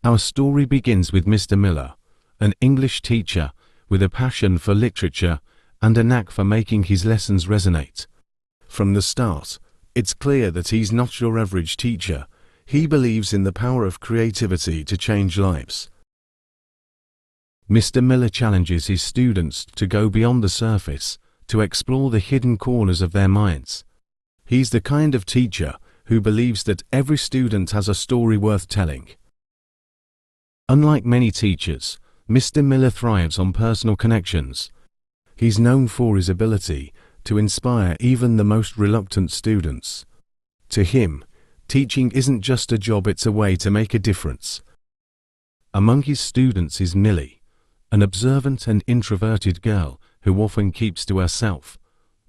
Our story begins with Mr. Miller, an English teacher with a passion for literature and a knack for making his lessons resonate. From the start, it's clear that he's not your average teacher. He believes in the power of creativity to change lives. Mr. Miller challenges his students to go beyond the surface, to explore the hidden corners of their minds. He's the kind of teacher who believes that every student has a story worth telling. Unlike many teachers, Mr. Miller thrives on personal connections. He's known for his ability to inspire even the most reluctant students. To him, teaching isn't just a job, it's a way to make a difference. Among his students is Millie, an observant and introverted girl who often keeps to herself.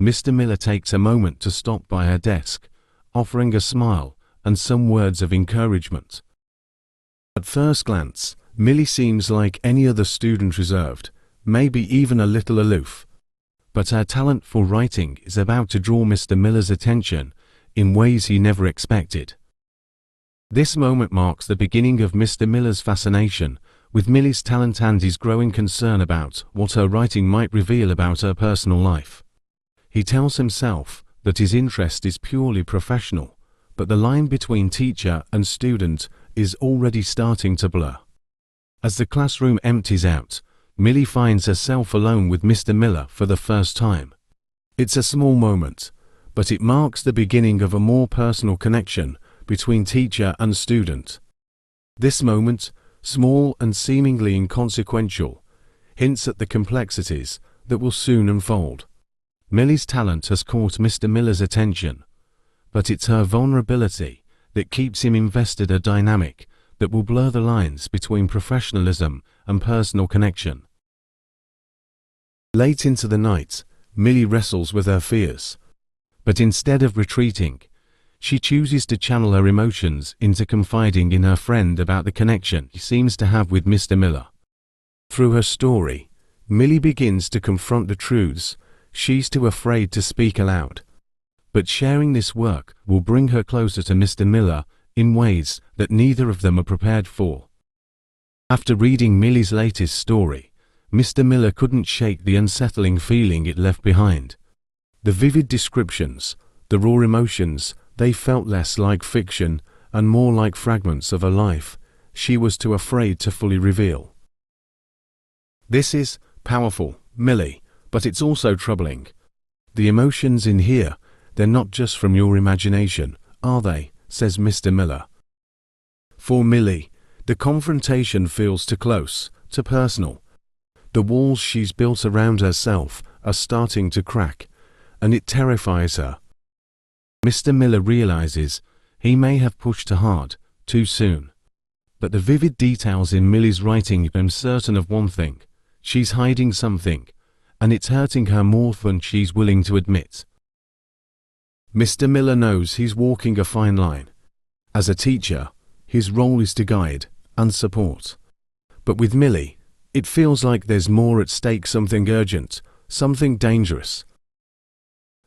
Mr. Miller takes a moment to stop by her desk, offering a smile and some words of encouragement. At first glance, Millie seems like any other student, reserved, maybe even a little aloof. But her talent for writing is about to draw Mr. Miller's attention in ways he never expected. This moment marks the beginning of Mr. Miller's fascination with Millie's talent and his growing concern about what her writing might reveal about her personal life. He tells himself that his interest is purely professional, but the line between teacher and student is already starting to blur. As the classroom empties out, Millie finds herself alone with Mr. Miller for the first time. It's a small moment, but it marks the beginning of a more personal connection between teacher and student. This moment, small and seemingly inconsequential, hints at the complexities that will soon unfold. Millie's talent has caught Mr. Miller's attention, but it's her vulnerability that keeps him invested, a dynamic that will blur the lines between professionalism and personal connection. Late into the night, Millie wrestles with her fears, but instead of retreating, she chooses to channel her emotions into confiding in her friend about the connection she seems to have with Mr. Miller. Through her story, Millie begins to confront the truths she's too afraid to speak aloud. But sharing this work will bring her closer to Mr. Miller in ways that neither of them are prepared for. After reading Millie's latest story, Mr. Miller couldn't shake the unsettling feeling it left behind. The vivid descriptions, the raw emotions, they felt less like fiction and more like fragments of a life she was too afraid to fully reveal. This is powerful, Millie, but it's also troubling. The emotions in here, they're not just from your imagination, are they? Says Mr. Miller. For Millie, the confrontation feels too close, too personal. The walls she's built around herself are starting to crack, and it terrifies her. Mr. Miller realizes he may have pushed too hard, too soon. But the vivid details in Millie's writing make him certain of one thing: she's hiding something, and it's hurting her more than she's willing to admit. Mr. Miller knows he's walking a fine line. As a teacher, his role is to guide and support. But with Millie, it feels like there's more at stake, something urgent, something dangerous.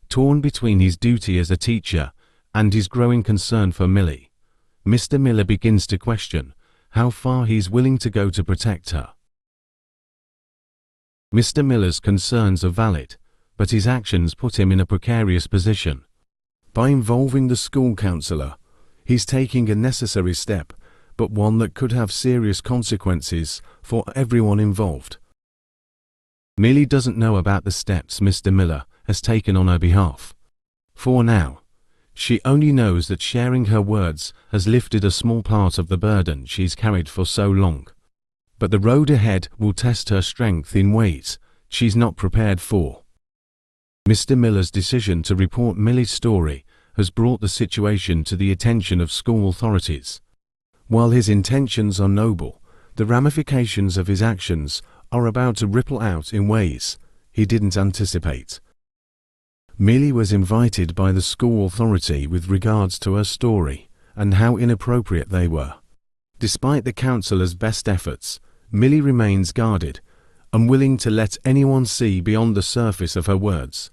Torn between his duty as a teacher and his growing concern for Millie, Mr. Miller begins to question how far he's willing to go to protect her. Mr. Miller's concerns are valid, but his actions put him in a precarious position. By involving the school counselor, he's taking a necessary step, but one that could have serious consequences for everyone involved. Millie doesn't know about the steps Mr. Miller has taken on her behalf. For now, she only knows that sharing her words has lifted a small part of the burden she's carried for so long. But the road ahead will test her strength in ways she's not prepared for. Mr. Miller's decision to report Millie's story has brought the situation to the attention of school authorities. While his intentions are noble, the ramifications of his actions are about to ripple out in ways he didn't anticipate. Millie was invited by the school authority with regards to her story and how inappropriate they were. Despite the counselor's best efforts, Millie remains guarded, unwilling to let anyone see beyond the surface of her words.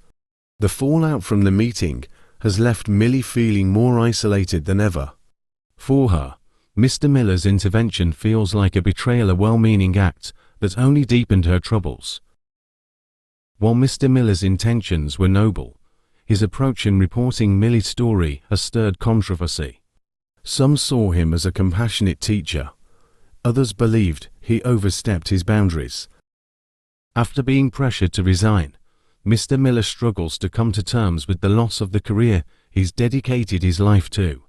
The fallout from the meeting has left Millie feeling more isolated than ever. For her, Mr. Miller's intervention feels like a betrayal, a well-meaning act that only deepened her troubles. While Mr. Miller's intentions were noble, his approach in reporting Millie's story has stirred controversy. Some saw him as a compassionate teacher. Others believed he overstepped his boundaries. After being pressured to resign, Mr. Miller struggles to come to terms with the loss of the career he's dedicated his life to.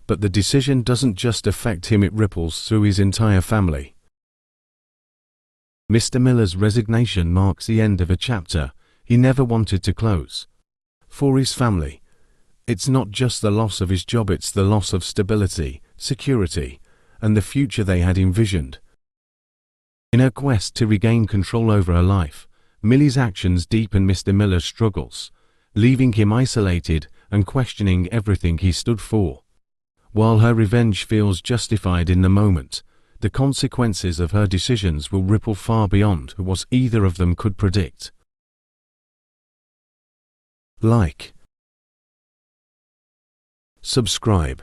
But the decision doesn't just affect him, it ripples through his entire family. Mr. Miller's resignation marks the end of a chapter he never wanted to close. For his family, it's not just the loss of his job, it's the loss of stability, security, and the future they had envisioned. In her quest to regain control over her life, Millie's actions deepen Mr. Miller's struggles, leaving him isolated and questioning everything he stood for. While her revenge feels justified in the moment, the consequences of her decisions will ripple far beyond what either of them could predict. Like, subscribe,